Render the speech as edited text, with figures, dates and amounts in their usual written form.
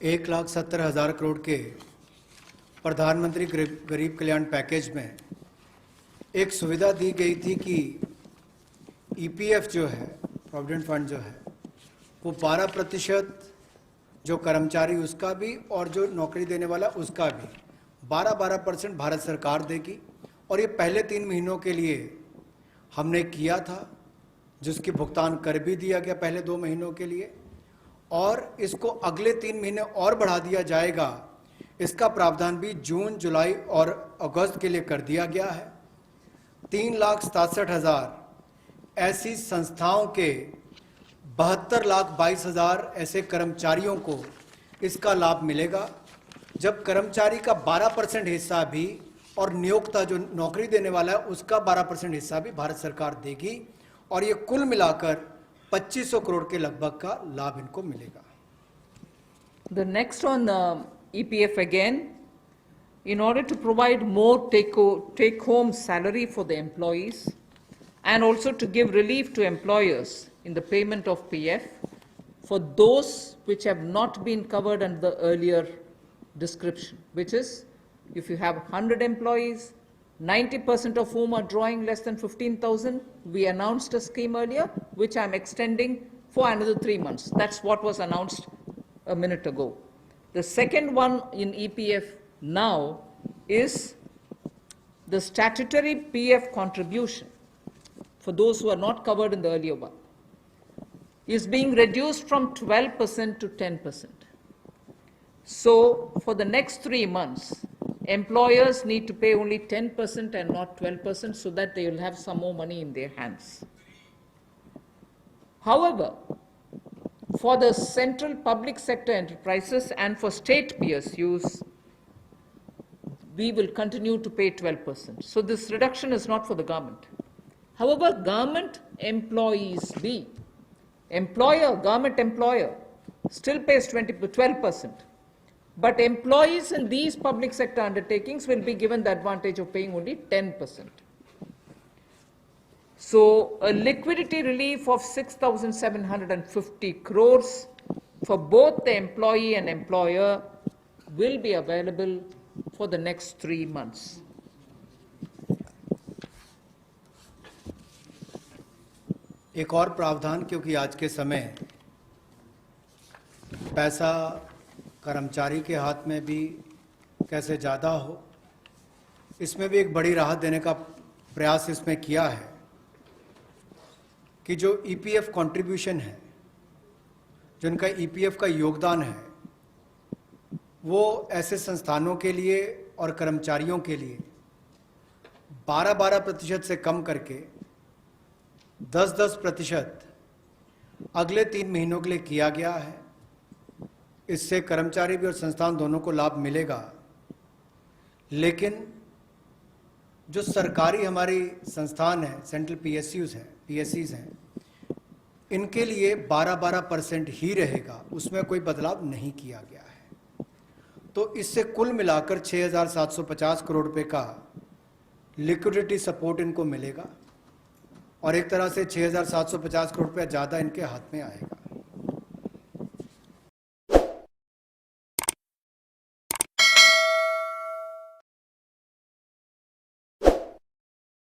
1,70,000 करोड़ के प्रधानमंत्री गरीब कल्याण पैकेज में एक सुविधा दी गई थी कि ईपीएफ जो है, प्रोविडेंट फंड जो है, वो 12% जो कर्मचारी उसका भी और जो नौकरी देने वाला उसका भी 12% भारत सरकार देगी। और ये पहले 3 महीनों के लिए हमने किया था, जिसकी भुगतान कर भी दिया गया पहले 2 महीनों के लिए, और इसको अगले 3 महीने और बढ़ा दिया जाएगा। इसका प्रावधान भी जून, जुलाई और अगस्त के लिए कर दिया गया है। 3,67,000 ऐसी संस्थाओं के 72,22,000 ऐसे कर्मचारियों को इसका लाभ मिलेगा। जब कर्मचारी का 12% हिस्सा भी और नियोक्ता जो नौकरी देने वाला है उसका 12% हिस्सा भी भारत सरकार देगी, और ये कुल मिलाकर 2500 करोड़ के लगभग का लाभ इनको मिलेगा। The next on EPF again, in order to provide more take-home salary for the employees and also to give relief to employers in the payment of PF for those which have not been covered under the earlier description, which is if you have 100 employees, 90% of whom are drawing less than 15,000, we announced a scheme earlier, which I'm extending for another 3 months. That's what was announced a minute ago. The second one in EPF now is the statutory PF contribution for those who are not covered in the earlier one is being reduced from 12% to 10%. So for the next 3 months, employers need to pay only 10% and not 12% so that they will have some more money in their hands. However, for the central public sector enterprises and for state PSUs, we will continue to pay 12%. So this reduction is not for the government. However, government employees government employer still pays 12%. But employees in these public sector undertakings will be given the advantage of paying only 10%. So a liquidity relief of 6,750 crores for both the employee and employer will be available for the next 3 months. एक और प्रावधान, क्योंकि आज के समय पैसा कर्मचारी के हाथ में भी कैसे ज़्यादा हो, इसमें भी एक बड़ी राहत देने का प्रयास इसमें किया है कि जो ईपीएफ कंट्रीब्यूशन है, जो उनका ईपीएफ का योगदान है, वो ऐसे संस्थानों के लिए और कर्मचारियों के लिए 12% से कम करके 10% अगले 3 महीनों के लिए किया गया है। इससे कर्मचारी भी और संस्थान दोनों को लाभ मिलेगा। लेकिन जो सरकारी हमारी संस्थान है, सेंट्रल पीएससीज हैं, इनके लिए 12% ही रहेगा, उसमें कोई बदलाव नहीं किया गया है। तो इससे कुल मिलाकर 6,750 करोड़ रुपए का लिक्विडिटी सपोर्ट इनको मिलेगा और एक तरह से 6,750 करोड़ रुपया ज़्यादा इनके हाथ में आएगा।